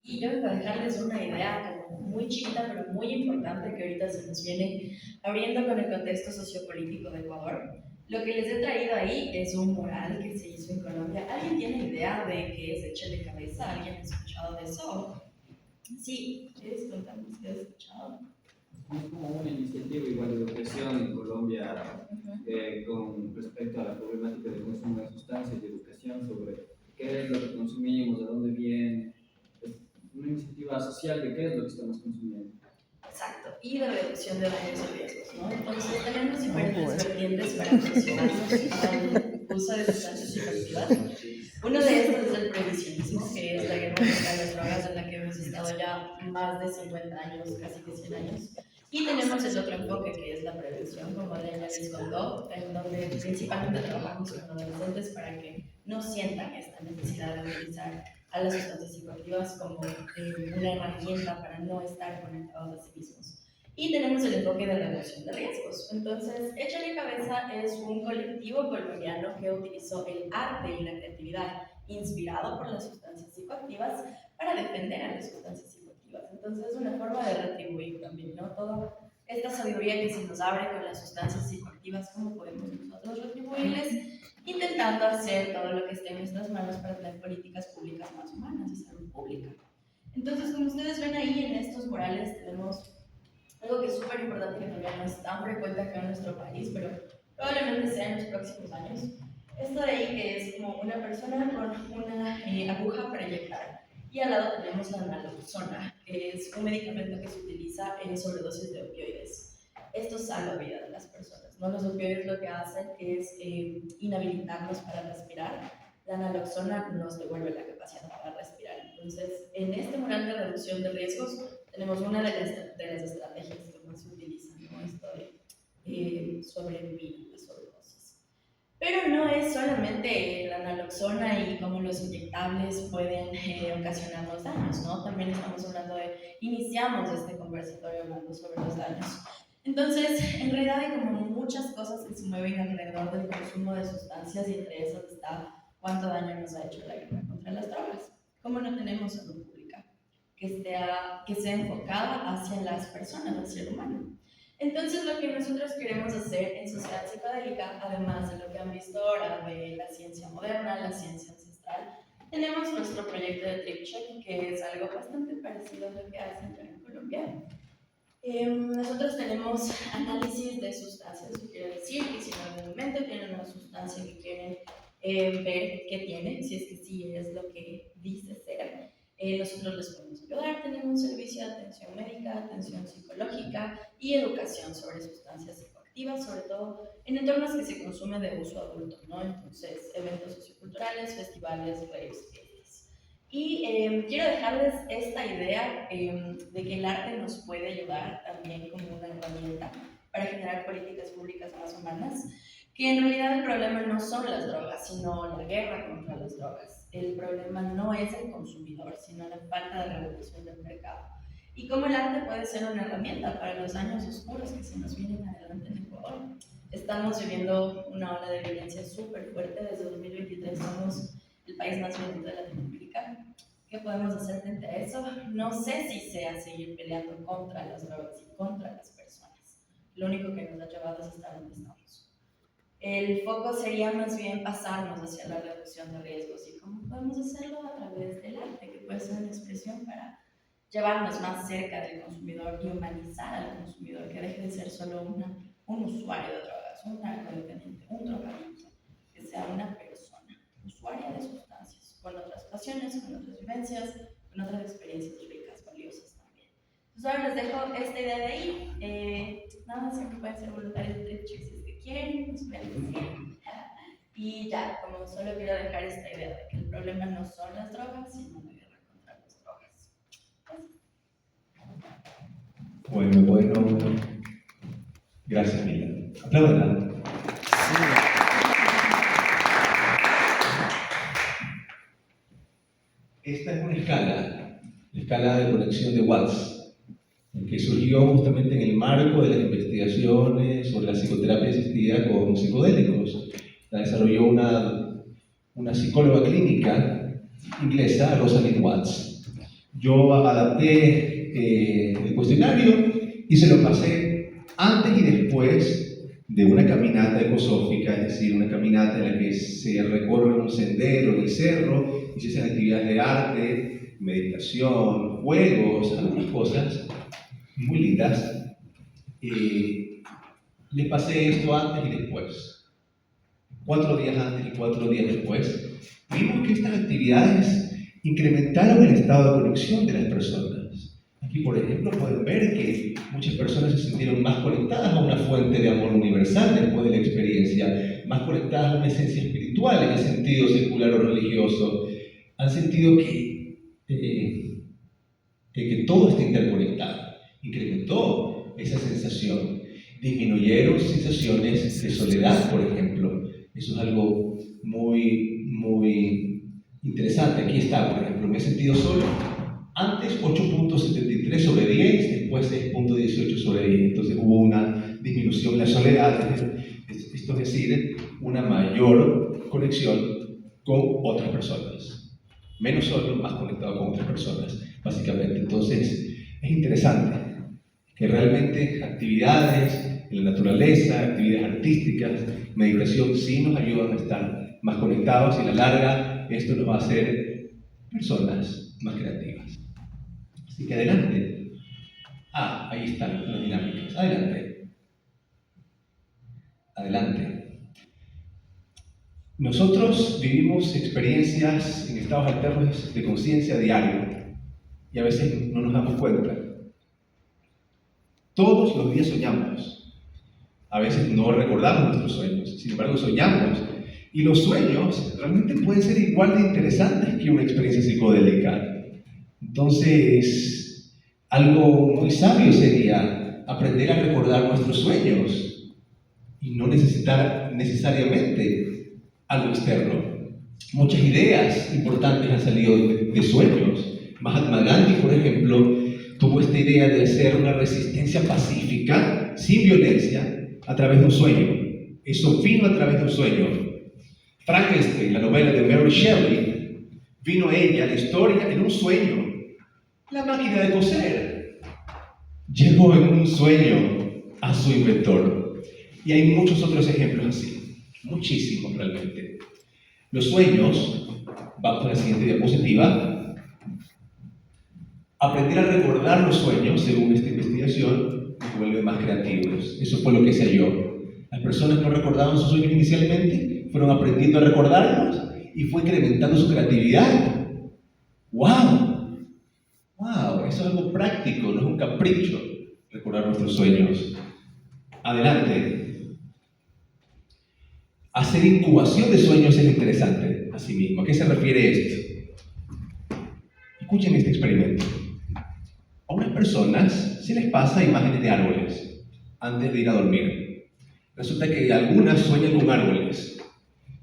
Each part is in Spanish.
Y yo vengo a dejarles una idea como muy chiquita, pero muy importante que ahorita se nos viene abriendo con el contexto sociopolítico de Ecuador. Lo que les he traído ahí es un mural que se hizo en Colombia. ¿Alguien tiene idea de qué es Échale Cabeza? ¿Alguien ha escuchado de eso? Sí, ¿quieres contarnos qué has escuchado? Es como una iniciativa igual de educación en Colombia con respecto a la problemática del consumo de sustancias y educación sobre qué es lo que consumimos, de dónde viene. Es una iniciativa social de qué es lo que estamos consumiendo. Exacto, y de reducción de daños y riesgos, ¿no? Entonces tenemos diferentes vertientes para aproximarnos al uso de sustancias psicoactivas. Uno de estos es el prohibicionismo, que es la guerra contra las drogas en la que hemos estado ya más de 50 años, casi que 100 años. Y tenemos el otro enfoque que es la prevención, como ya les contó, en donde principalmente trabajamos con adolescentes para que no sientan esta necesidad de utilizar a las sustancias psicoactivas como una herramienta para no estar conectados a sí mismos. Y tenemos el enfoque de reducción de riesgos. Entonces, Échale Cabeza es un colectivo colombiano que utilizó el arte y la creatividad inspirado por las sustancias psicoactivas para defender a las sustancias psicoactivas. Entonces, es una forma de retribuir también, ¿no? Toda esta sabiduría que se nos abre con las sustancias psicoactivas, ¿cómo podemos nosotros retribuirles? Intentando hacer todo lo que esté en nuestras manos para tener políticas públicas más humanas y salud pública. Entonces, como ustedes ven ahí en estos murales, tenemos algo que es súper importante que todavía no es tan frecuente acá en nuestro país, pero probablemente sea en los próximos años. Esto de ahí que es como una persona con una aguja para inyectar. Y al lado tenemos la naloxona, que es un medicamento que se utiliza en sobredosis de opioides. Esto salva la vida de las personas, ¿no? Los opioides lo que hacen es inhabilitarnos para respirar. La naloxona nos devuelve la capacidad para respirar. Entonces, en este mural de reducción de riesgos, tenemos una de las estrategias que más se utilizan, ¿no? Esto de sobrevivir a sobredosis. Pero no es solamente la naloxona y cómo los inyectables pueden ocasionarnos daños, ¿no? También estamos hablando iniciamos este conversatorio hablando sobre los daños. Entonces, en realidad hay como muchas cosas que se mueven alrededor del consumo de sustancias y entre esas está cuánto daño nos ha hecho la guerra contra las drogas. ¿Cómo no tenemos salud pública que sea enfocada hacia las personas, hacia el humano? Entonces, lo que nosotros queremos hacer en Sociedad Psicodélica, además de lo que han visto ahora de la ciencia moderna, la ciencia ancestral, tenemos nuestro proyecto de TripCheck, que es algo bastante parecido a lo que hacen en Colombia. Nosotros tenemos análisis de sustancias, eso quiere decir que si en algún momento tienen una sustancia que quieren ver qué tiene, si es que sí es lo que dice ser, nosotros les podemos ayudar. Tenemos un servicio de atención médica, atención psicológica y educación sobre sustancias psicoactivas, sobre todo en entornos que se consumen de uso adulto, ¿no? Entonces, eventos socioculturales, festivales, raves, y quiero dejarles esta idea de que el arte nos puede ayudar también como una herramienta para generar políticas públicas más humanas, que en realidad el problema no son las drogas, sino la guerra contra las drogas. El problema no es el consumidor, sino la falta de regulación del mercado. Y cómo el arte puede ser una herramienta para los años oscuros que se nos vienen adelante en Ecuador. Estamos viviendo una ola de violencia súper fuerte. Desde 2023 somos el país más violento de Latinoamérica. ¿Qué podemos hacer frente a eso? No sé si sea seguir peleando contra las drogas y contra las personas. Lo único que nos ha llevado es estar donde estamos. El foco sería más bien pasarnos hacia la reducción de riesgos y cómo podemos hacerlo a través del arte, que puede ser una expresión para llevarnos más cerca del consumidor y humanizar al consumidor, que deje de ser solo un usuario de drogas, un narcodependiente, un drogadicto, que sea una persona usuaria de sustancias, con otras pasiones, con otras vivencias, con otras experiencias ricas, valiosas también. Entonces ahora les dejo esta idea de ahí. Nada, siempre pueden ser voluntarios de TripCheck si es que quieren, nos pueden decir. Y ya, como solo quiero dejar esta idea de que el problema no son las drogas, sino la guerra contra las drogas. Bueno. Gracias, Mila. Apláudela. Esta es una escala, la escala de conexión de Watts, que surgió justamente en el marco de las investigaciones sobre la psicoterapia asistida con psicodélicos. La desarrolló una psicóloga clínica inglesa, Rosalind Watts. Yo adapté el cuestionario y se lo pasé antes y después de una caminata ecosófica, es decir, una caminata en la que se recorre un sendero en el cerro y se hacen actividades de arte, meditación, juegos, algunas cosas muy lindas. Les pasé esto antes y después. 4 días antes y 4 días después. Vimos que estas actividades incrementaron el estado de conexión de las personas. Aquí, por ejemplo, pueden ver que muchas personas se sintieron más conectadas a una fuente de amor universal después de la experiencia, más conectadas a una esencia espiritual en el sentido secular o religioso. Han sentido que todo está interconectado. Incrementó esa sensación. Disminuyeron sensaciones de soledad, por ejemplo. Eso es algo muy interesante. Aquí está, por ejemplo, me he sentido solo. Antes 8.73 sobre 10, después 6.18 sobre 10. Entonces hubo una disminución en la soledad. Esto es decir, una mayor conexión con otras personas. Menos solo, más conectado con otras personas, básicamente. Entonces, es interesante que realmente actividades en la naturaleza, actividades artísticas, meditación, sí nos ayudan a estar más conectados y a la larga esto nos va a hacer personas más creativas. Así que adelante. Ahí están las dinámicas. Adelante. Adelante. Nosotros vivimos experiencias en estados alternos de conciencia diario y a veces no nos damos cuenta. Todos los días soñamos. A veces no recordamos nuestros sueños, sin embargo soñamos. Y los sueños realmente pueden ser igual de interesantes que una experiencia psicodélica. Entonces, algo muy sabio sería aprender a recordar nuestros sueños y no necesitar necesariamente algo externo. Muchas ideas importantes han salido de sueños. Mahatma Gandhi, por ejemplo, tuvo esta idea de hacer una resistencia pacífica, sin violencia, a través de un sueño. Eso vino a través de un sueño. Frankenstein, la novela de Mary Shelley, vino ella, la historia, en un sueño. La máquina de coser llegó en un sueño a su inventor. Y hay muchos otros ejemplos así, muchísimos realmente. Los sueños, vamos a la siguiente diapositiva. Aprender a recordar los sueños, según esta investigación, nos vuelve más creativos. Eso fue lo que se halló. Las personas no recordaban sus sueños inicialmente, fueron aprendiendo a recordarlos y fue incrementando su creatividad. ¡Wow! ¡Wow! Eso es algo práctico, no es un capricho, recordar nuestros sueños. Adelante. Hacer incubación de sueños es interesante, asimismo. ¿A qué se refiere esto? Escuchen este experimento. A unas personas se les pasa imágenes de árboles antes de ir a dormir. Resulta que algunas sueñan con árboles.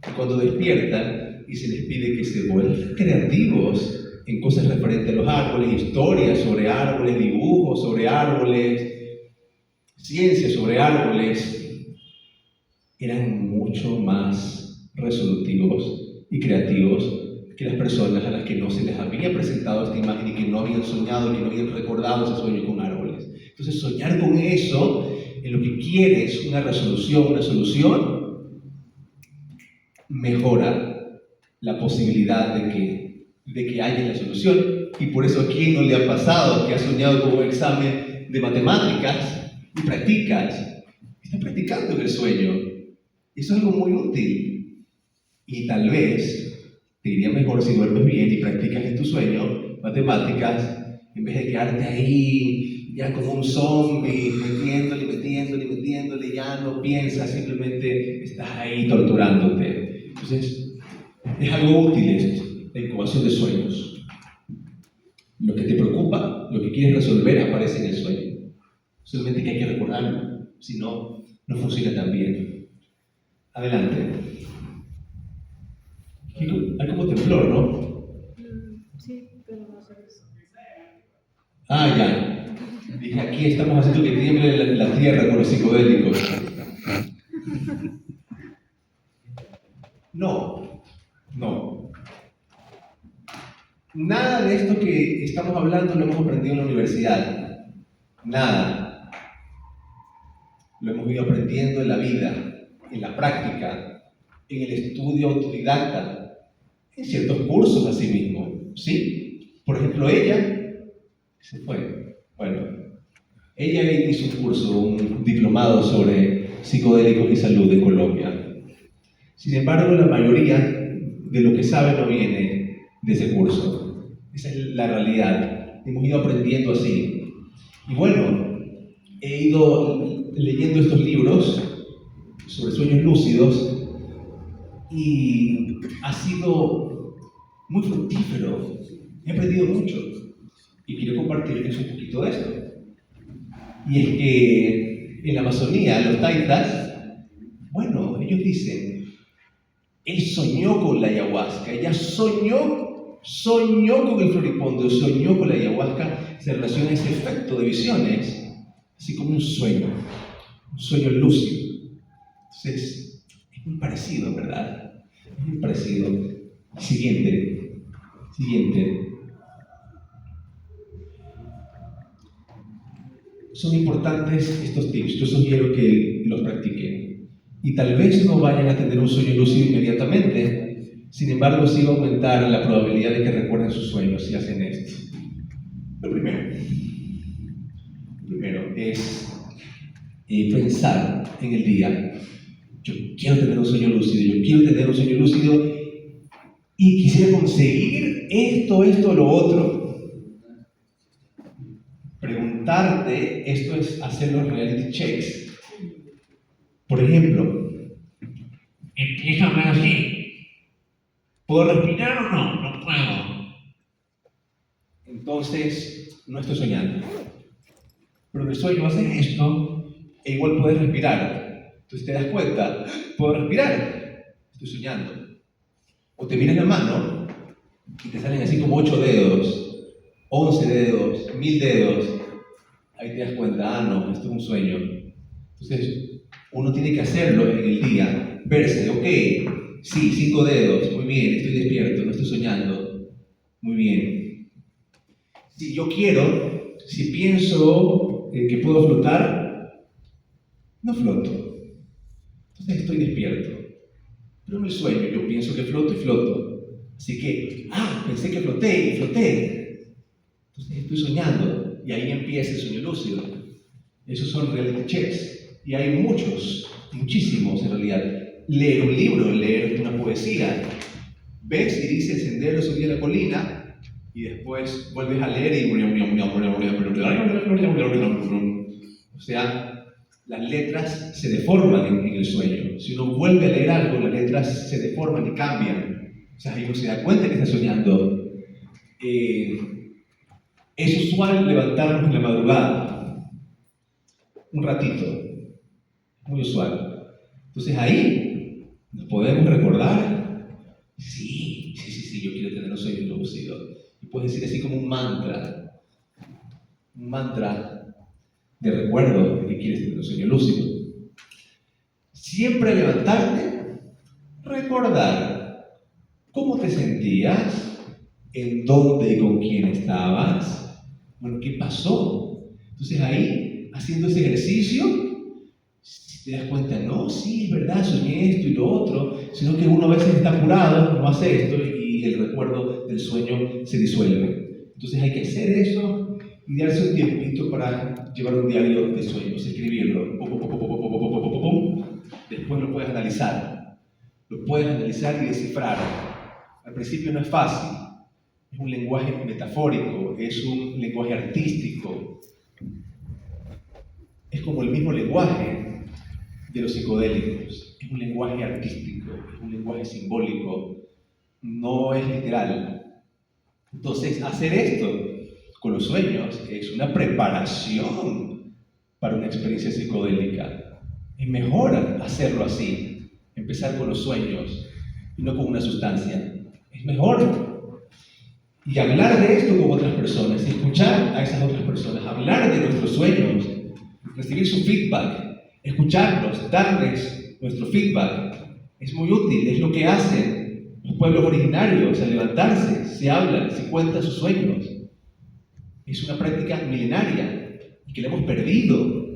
Y cuando despiertan y se les pide que se vuelvan creativos en cosas referentes a los árboles, historias sobre árboles, dibujos sobre árboles, ciencia sobre árboles, eran mucho más resolutivos y creativos que las personas a las que no se les había presentado esta imagen y que no habían soñado, que no habían recordado ese sueño con árboles. Entonces, soñar con eso, en lo que quiere es una resolución, una solución, mejora la posibilidad de que haya la solución. Y por eso, ¿a quién no le ha pasado que ha soñado con un examen de matemáticas y practicas? Está practicando en el sueño. Eso es algo muy útil. Y tal vez te iría mejor si duermes bien y practicas en tu sueño matemáticas, en vez de quedarte ahí ya como un zombie, metiéndole, ya no piensas, simplemente estás ahí torturándote. Entonces, es algo útil esto, la incubación de sueños. Lo que te preocupa, lo que quieres resolver, aparece en el sueño. Solamente que hay que recordarlo, si no, no funciona tan bien. Adelante. Hay como temblor, ¿no? Sí, pero no sé eso. Ya. Dije, aquí estamos haciendo que tiemble la tierra con los psicodélicos. No. Nada de esto que estamos hablando lo hemos aprendido en la universidad. Nada. Lo hemos ido aprendiendo en la vida, en la práctica, en el estudio autodidacta, en ciertos cursos así mismo. ¿Sí? Por ejemplo, ella se fue. Bueno, ella hizo un curso, un diplomado sobre psicodélicos y salud en Colombia. Sin embargo, la mayoría de lo que sabe no viene de ese curso. Esa es la realidad. Hemos ido aprendiendo así. Y bueno, he ido leyendo estos libros sobre sueños lúcidos y ha sido muy fructífero. He aprendido mucho y quiero compartirles un poquito de esto. Y es que en la Amazonía, los taitas, bueno, ellos dicen, él soñó con la ayahuasca, ella soñó con el floripondio, soñó con la ayahuasca, se relaciona ese efecto de visiones, así como un sueño lúcido. Entonces, es muy parecido, ¿verdad? Es muy parecido. Siguiente. Son importantes estos tips, yo sugiero que los practiquen. Y tal vez no vayan a tener un sueño lúcido inmediatamente, sin embargo sí va a aumentar la probabilidad de que recuerden sus sueños si hacen esto. Lo primero es pensar en el día. Yo quiero tener un sueño lúcido, y quisiera conseguir esto, lo otro. Preguntarte, esto es hacer los reality checks. Por ejemplo, empiezo a hablar así. ¿Puedo respirar o no? No puedo. Entonces, no estoy soñando. Pero en el sueño haces esto e igual puedes respirar. Entonces te das cuenta, ¿puedo respirar? Estoy soñando. O te miras la mano y te salen así como 8 dedos, 11 dedos, 1000 dedos. Ahí te das cuenta, no, esto es un sueño. Entonces, uno tiene que hacerlo en el día, verse, ok, sí, 5 dedos, muy bien, estoy despierto, no estoy soñando, muy bien. Si pienso que puedo flotar, no floto. Entonces estoy despierto. Pero en el sueño yo pienso que floto y floto. Así que, pensé que floté y floté. Entonces estoy soñando y ahí empieza el sueño lúcido. Esos son reality checks. Y hay muchísimos en realidad. Leer un libro, leer una poesía. Ves y dice el sendero subir a la colina y después vuelves a leer y... O sea, las letras se deforman en el sueño. Si uno vuelve a leer algo, las letras se deforman y cambian. O sea, ahí uno se da cuenta que está soñando. Es usual levantarnos en la madrugada. Un ratito. Muy usual. Entonces ahí nos podemos recordar. Sí, yo quiero tener un sueño lúcido. Y puedes decir así como un mantra de recuerdo de que quieres tener un sueño lúcido. Siempre al levantarte, recordar cómo te sentías, en dónde y con quién estabas, bueno, qué pasó. Entonces ahí, haciendo ese ejercicio, si te das cuenta, no, sí, es verdad, soñé esto y lo otro, sino que uno a veces está apurado, no hace esto y el recuerdo del sueño se disuelve. Entonces hay que hacer eso y darse un tiempito para llevar un diario de sueños, escribirlo. Después lo puedes analizar. Lo puedes analizar y descifrar. Al principio no es fácil. Es un lenguaje metafórico, es un lenguaje artístico. Es como el mismo lenguaje de los psicodélicos. Es un lenguaje artístico, es un lenguaje simbólico. No es literal. Entonces, hacer esto con los sueños es una preparación para una experiencia psicodélica. Es mejor hacerlo así, empezar con los sueños y no con una sustancia. Es mejor. Y hablar de esto con otras personas, escuchar a esas otras personas, hablar de nuestros sueños, recibir su feedback, escucharlos, darles nuestro feedback. Es muy útil, es lo que hacen los pueblos originarios al levantarse, se hablan, se cuentan sus sueños. es una práctica milenaria y que la hemos perdido.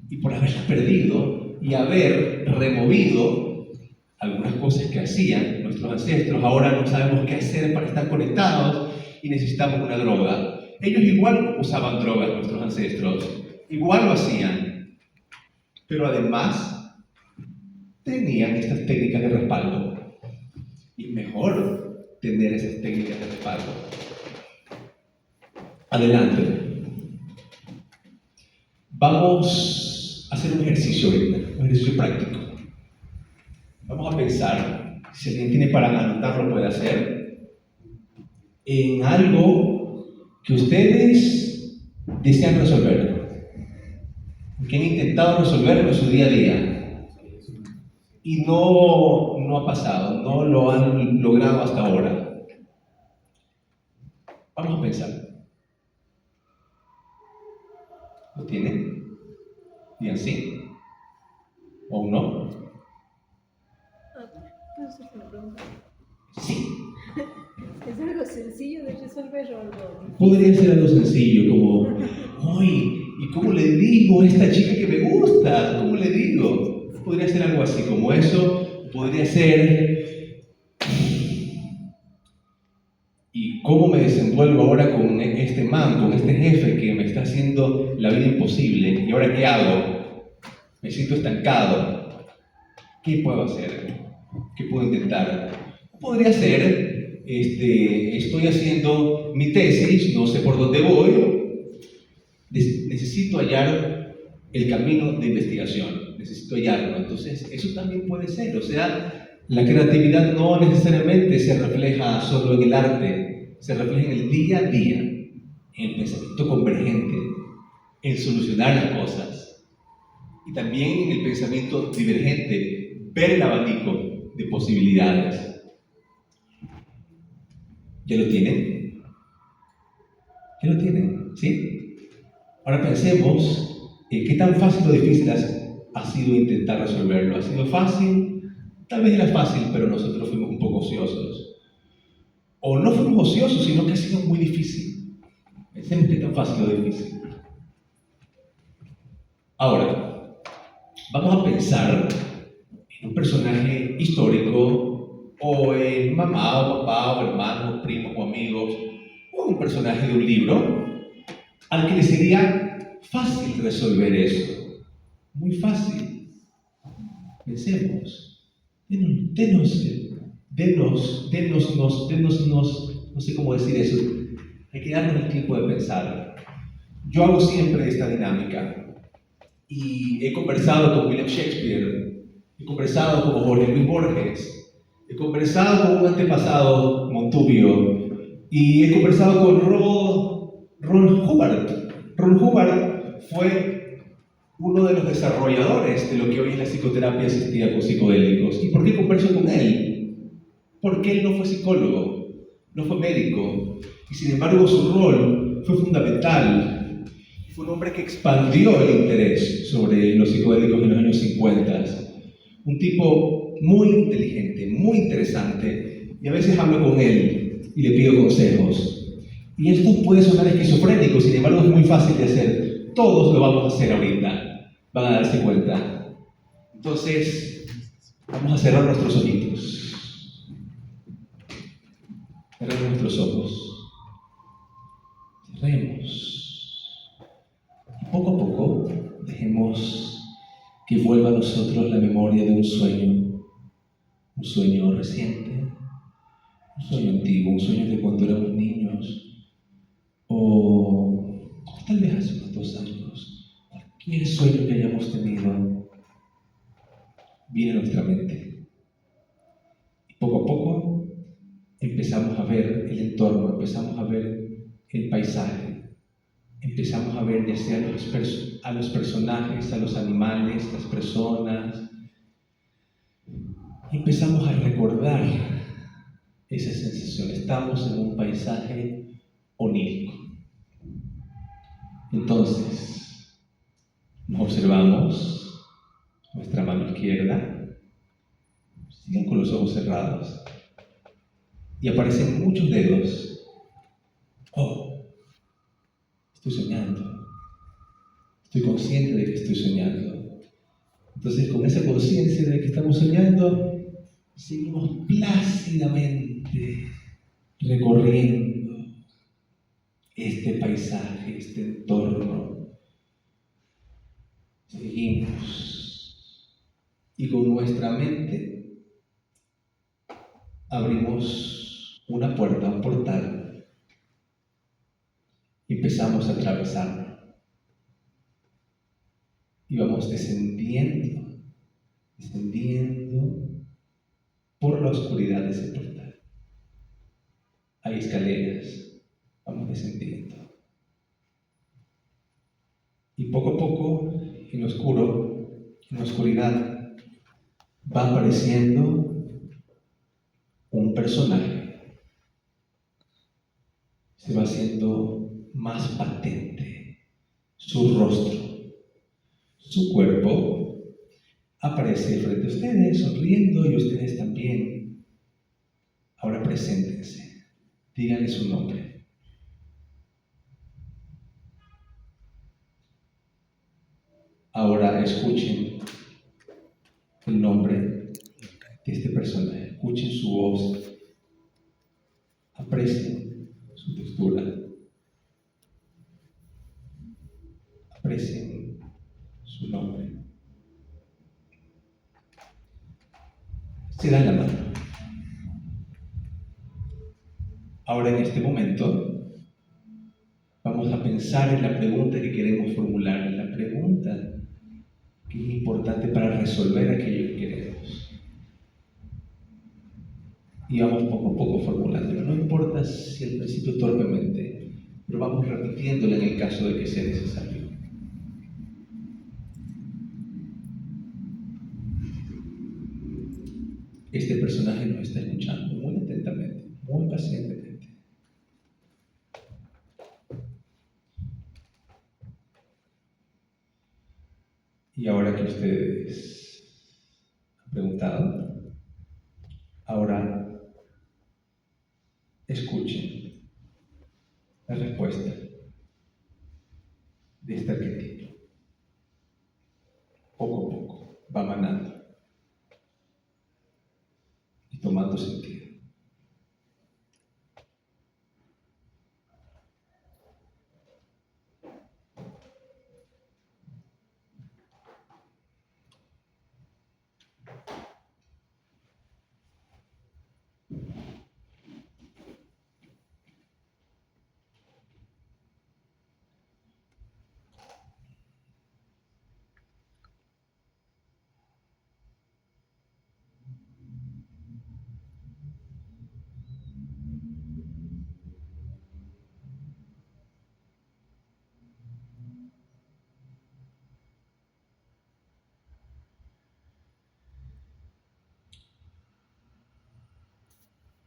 Y por haberla perdido y haber removido algunas cosas que hacían nuestros ancestros, ahora no sabemos qué hacer para estar conectados y necesitamos una droga. Ellos igual usaban drogas, nuestros ancestros, igual lo hacían, pero además tenían estas técnicas de respaldo. Y mejor tener esas técnicas de respaldo. Adelante. Vamos a hacer un ejercicio ahorita, un ejercicio práctico. Vamos a pensar, si alguien tiene para anotar lo puede hacer, en algo que ustedes desean resolver, que han intentado resolverlo en su día a día y no ha pasado, no lo han logrado hasta ahora. Vamos a pensar. ¿Lo tienen? ¿Bien sí? ¿O no? ¿Puedo hacerte una pregunta? Sí. ¿Es algo sencillo de resolver o algo? Podría ser algo sencillo, como, ¡ay! ¿Y cómo le digo a esta chica que me gusta? ¿Cómo le digo? Podría ser algo así como eso. Podría ser, ¿y cómo me desenvuelvo ahora con este man, con este jefe que me está haciendo la vida imposible? ¿Y ahora qué hago? Me siento estancado. ¿Qué puedo hacer? ¿Qué puedo intentar? Podría ser, estoy haciendo mi tesis, no sé por dónde voy, necesito hallar el camino de investigación, necesito hallarlo. Entonces, eso también puede ser. O sea, la creatividad no necesariamente se refleja solo en el arte, se refleja en el día a día, en el pensamiento convergente, en solucionar las cosas. Y también en el pensamiento divergente, ver el abanico de posibilidades. ¿Ya lo tienen? ¿Ya lo tienen? ¿Sí? Ahora pensemos qué tan fácil o difícil ha sido intentar resolverlo. ¿Ha sido fácil? Tal vez era fácil, pero nosotros fuimos un poco ociosos. O no fuimos ociosos, sino que ha sido muy difícil. Pensemos qué tan fácil o difícil. Ahora, vamos a pensar en un personaje histórico, o en mamá, o papá, o hermanos, primos, o amigos, o un personaje de un libro, al que le sería fácil resolver eso. Muy fácil. Pensemos. No sé cómo decir eso. Hay que darnos el tiempo de pensar. Yo hago siempre esta dinámica. Y he conversado con William Shakespeare, he conversado con Jorge Luis Borges, he conversado con un antepasado, Montubio, y he conversado con Ron Hubbard. Ron Hubbard fue uno de los desarrolladores de lo que hoy es la psicoterapia asistida con psicodélicos. ¿Y por qué converso con él? Porque él no fue psicólogo, no fue médico, y sin embargo su rol fue fundamental. Fue un hombre que expandió el interés sobre los psicodélicos en los años 50. Un tipo muy inteligente, muy interesante, y a veces hablo con él y le pido consejos. Y esto puede sonar esquizofrénico, sin embargo es muy fácil de hacer. Todos lo vamos a hacer ahorita, van a darse cuenta. Entonces, vamos a cerrar nuestros ojitos. Cerremos nuestros ojos. Cerremos. Poco a poco, dejemos que vuelva a nosotros la memoria de un sueño reciente, un sueño antiguo, un sueño de cuando éramos niños, o tal vez hace unos 2 años. Cualquier sueño que hayamos tenido viene a nuestra mente. Y poco a poco empezamos a ver el entorno, empezamos a ver el paisaje. Empezamos a ver ya sea a los personajes, a los animales, las personas. Y empezamos a recordar esa sensación. Estamos en un paisaje onírico. Entonces, nos observamos nuestra mano izquierda. Sigan con los ojos cerrados. Y aparecen muchos dedos. Oh. estoy soñando. Estoy consciente de que estoy soñando. Entonces, con esa conciencia de que estamos soñando, seguimos plácidamente recorriendo este paisaje, este entorno. Seguimos. Y con nuestra mente abrimos una puerta, un portal. Y empezamos a atravesarlo. Y vamos descendiendo por la oscuridad de ese portal. Hay escaleras, vamos descendiendo. Y poco a poco, en lo oscuro, en la oscuridad, va apareciendo un personaje. Se va haciendo más patente su rostro, su cuerpo. Aparece frente a ustedes, sonriendo, y ustedes también. Ahora preséntense. Díganle su nombre. Ahora escuchen el nombre de este personaje. Escuchen su voz. Aprecien su textura. Aprecien su nombre. Se dan la mano. Ahora, en este momento, vamos a pensar en la pregunta que queremos formular, en la pregunta que es importante para resolver aquello que queremos. Y vamos poco a poco formulándolo. No importa si al principio torpemente, pero vamos repitiéndolo en el caso de que sea necesario. Este personaje nos está escuchando muy atentamente, muy pacientemente. Y ahora que ustedes han preguntado, ahora escuchen la respuesta de este arquetipo. Poco a poco va manando y tomando sentido.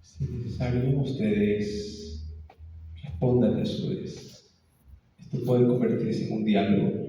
Si es necesario, ustedes respondan a su vez. Esto puede convertirse en un diálogo.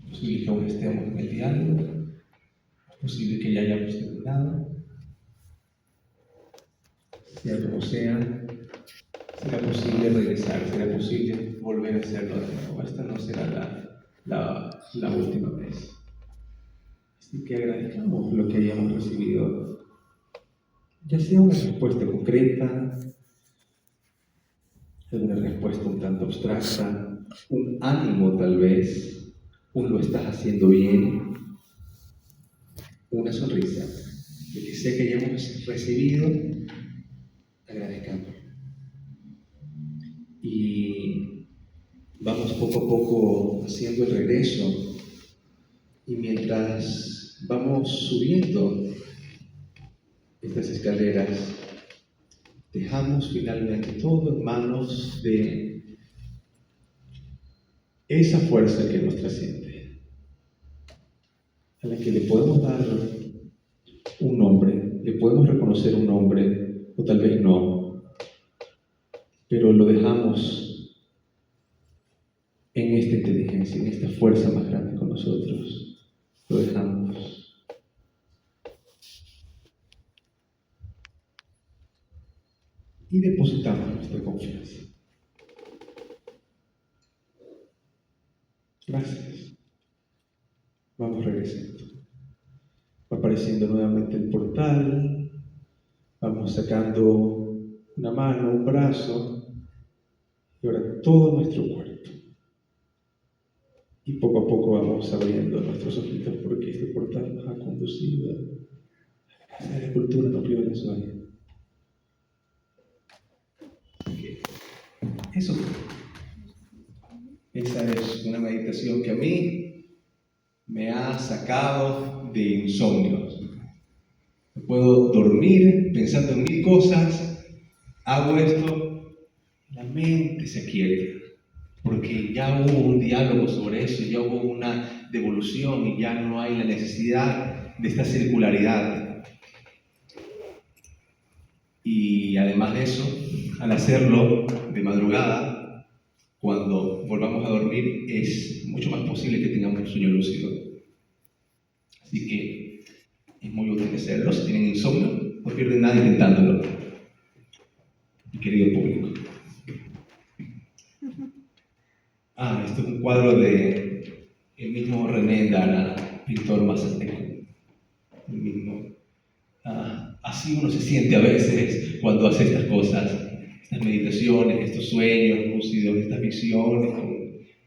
Es posible que aún estemos en el diálogo. Es posible que ya hayamos terminado. Sea como sea, será posible regresar, será posible volver a hacerlo de nuevo. Esta no será la última vez. Así que agradezcamos lo que hayamos recibido, ya sea una respuesta concreta, alguna respuesta un tanto abstracta, un ánimo tal vez, un lo estás haciendo bien, una sonrisa, lo que sea que hayamos recibido, agradezcamos. Y vamos poco a poco haciendo el regreso y mientras vamos subiendo estas escaleras, dejamos finalmente todo en manos de esa fuerza que nos trasciende, a la que le podemos dar un nombre, le podemos reconocer un nombre, o tal vez no, pero lo dejamos en esta inteligencia, en esta fuerza más grande con nosotros. Lo dejamos. Y depositamos nuestra confianza. Gracias. Vamos regresando. Va apareciendo nuevamente el portal. Vamos sacando una mano, un brazo. Y ahora todo nuestro cuerpo. Y poco a poco vamos abriendo nuestros ojitos porque este portal nos ha conducido a la escultura no priva sueño. Eso. Esa es una meditación que a mí me ha sacado de insomnios. Puedo dormir pensando en mil cosas, hago esto, la mente se aquieta, porque ya hubo un diálogo sobre eso, ya hubo una devolución y ya no hay la necesidad de esta circularidad. Y además de eso, al hacerlo de madrugada, cuando volvamos a dormir, es mucho más posible que tengamos un sueño lúcido. Así que es muy útil hacerlo. Si tienen insomnio, no pierden nada intentándolo. Mi querido público. Esto es un cuadro de el mismo René Dara, pintor mazateco. El mismo. Así uno se siente a veces cuando hace estas cosas, estas meditaciones, estos sueños lúcidos, estas visiones con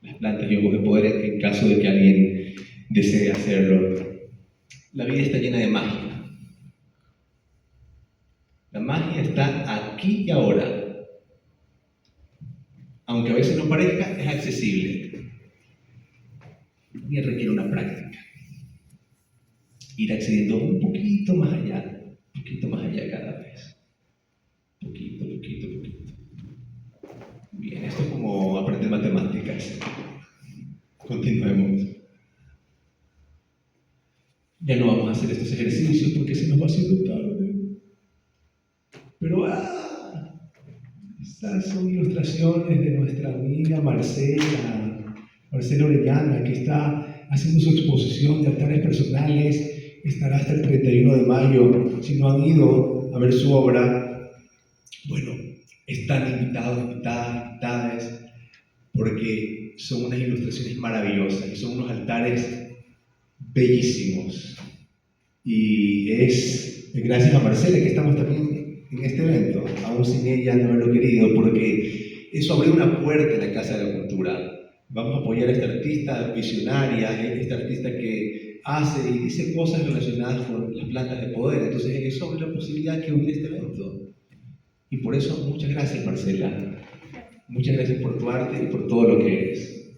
las plantas y hongos de poder, en caso de que alguien desee hacerlo. La vida está llena de magia. La magia está aquí y ahora. Aunque a veces no parezca, es accesible. Y requiere una práctica. Ir accediendo un poquito más allá cada vez. Poquito. Bien, esto es como aprender matemáticas. Continuemos. Ya no vamos a hacer estos ejercicios porque se nos va haciendo tarde. Pero estas son ilustraciones de nuestra amiga Marcela Orellana, que está haciendo su exposición de altares personales. Estará hasta el 31 de mayo. Si no han ido a ver su obra, bueno, están invitadas, porque son unas ilustraciones maravillosas y son unos altares bellísimos. Y es gracias a Marcela que estamos también en este evento, aún sin ella no haberlo querido, porque eso abrió una puerta en la Casa de la Cultura. Vamos a apoyar a esta artista visionaria, esta artista que hace y dice cosas relacionadas con las plantas de poder. Entonces eso abre la posibilidad que hubiera este evento. Y por eso, muchas gracias, Marcela. Muchas gracias por tu arte y por todo lo que eres.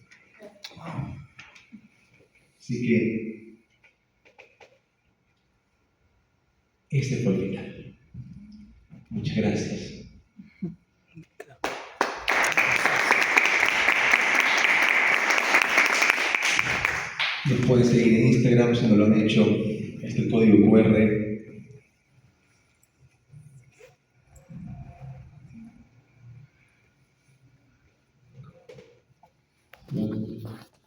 Así que, este fue el final. Muchas gracias. Nos pueden seguir en Instagram si no lo han hecho. Este es el código QR.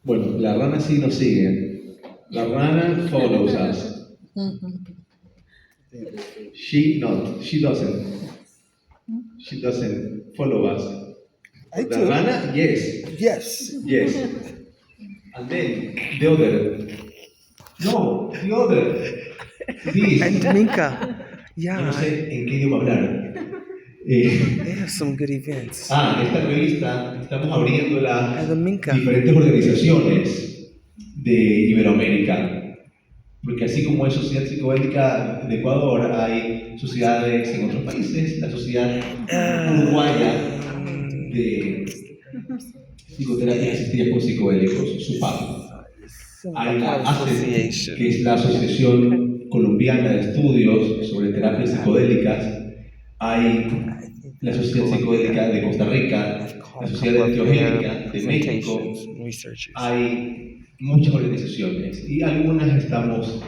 Bueno, la rana sí nos sigue. La rana follows us. She doesn't follow us. The rana, yes. And then the other. No, the other. This. And Minka. Yo no Yeah, sé en qué idioma hablar. they have some good events. Esta revista estamos abriéndola And Minka. a diferentes organizaciones de Iberoamérica. Porque así como hay sociedad psicodélica de Ecuador, hay sociedades en otros países. La sociedad uruguaya de psicoterapia asistida con psicodélicos, SUPAP. Hay la ACED, que es la Asociación Colombiana de Estudios sobre Terapias Psicodélicas. Hay la Sociedad Psicodélica de Costa Rica, la Sociedad Enteogénica de México. Hay muchas organizaciones y algunas estamos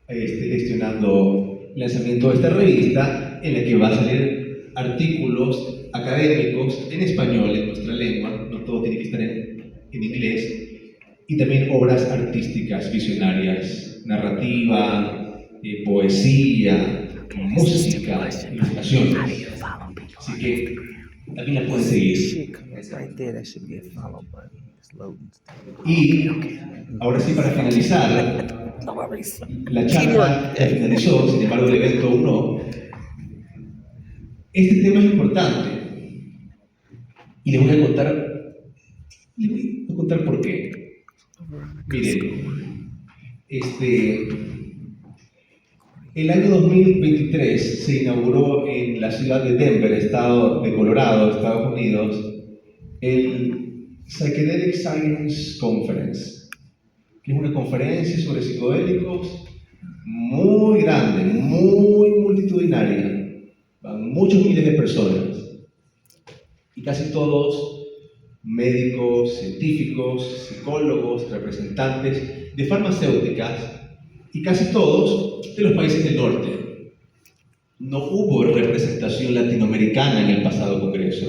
gestionando el lanzamiento de esta revista, en la que va a salir artículos académicos en español, en nuestra lengua, no todo tiene que estar en inglés, y también obras artísticas visionarias, narrativa, poesía, música, ilustraciones. Así que también la pueden seguir. Y ahora sí, para finalizar, la charla ya finalizó, sin embargo el evento aún no. Este tema es importante y les voy a contar por qué. Miren, el año 2023 se inauguró en la ciudad de Denver, estado de Colorado, Estados Unidos, el Psychedelic Science Conference, que es una conferencia sobre psicodélicos muy grande, muy multitudinaria. Van muchos miles de personas y casi todos médicos, científicos, psicólogos, representantes de farmacéuticas y casi todos de los países del norte. No hubo representación latinoamericana en el pasado congreso.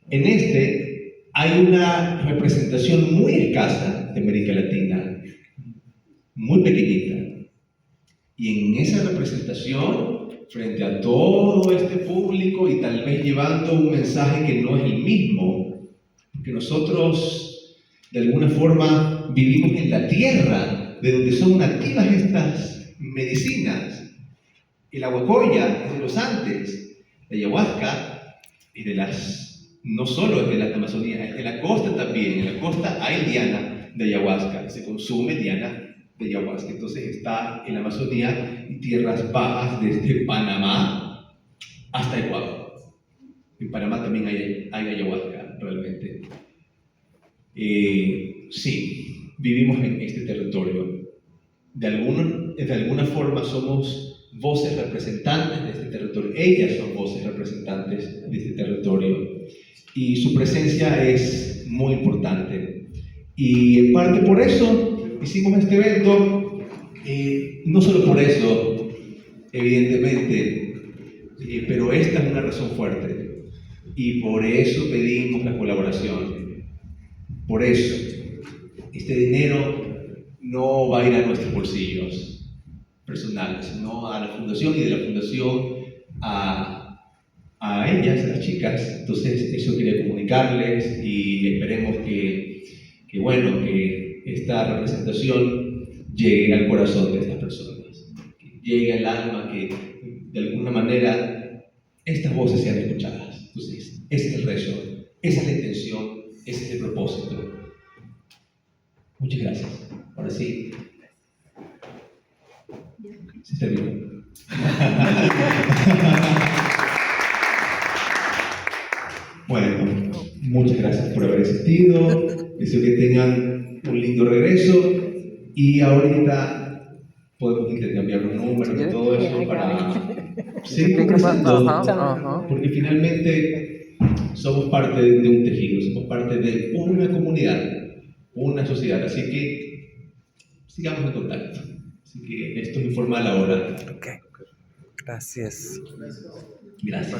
En este hay una representación muy escasa de América Latina, muy pequeñita. Y en esa representación, frente a todo este público y tal vez llevando un mensaje que no es el mismo, porque nosotros de alguna forma vivimos en la tierra de donde son nativas estas medicinas. El aguacoya es de los Andes, la ayahuasca es no solo es de la Amazonía, es de la costa también. En la costa hay liana de ayahuasca, se consume liana de ayahuasca. Entonces está en la Amazonía y tierras bajas desde Panamá hasta Ecuador. En Panamá también hay ayahuasca, realmente. Sí, vivimos en este territorio. De alguna forma somos voces representantes de este territorio. Ellas son voces representantes de este territorio. Y su presencia es muy importante. Y en parte por eso hicimos este evento. No solo por eso, evidentemente, pero esta es una razón fuerte. Y por eso pedimos la colaboración. Por eso, este dinero no va a ir a nuestros bolsillos personales, sino a la fundación y de la fundación a ellas, a las chicas. Entonces, eso quería comunicarles y esperemos que esta representación llegue al corazón de estas personas, que llegue al alma, que de alguna manera estas voces sean escuchadas. Entonces, ese es el rezo, esa es la intención, ese es el propósito. Muchas gracias. Ahora sí. Se terminó. Bueno, muchas gracias por haber asistido. Deseo que tengan un lindo regreso. Y ahorita podemos intercambiar los números y todo eso para seguir conversando. Porque finalmente somos parte de un tejido, somos parte de una comunidad, una sociedad. Así que sigamos en contacto. Así que esto es informal ahora. Gracias. Gracias.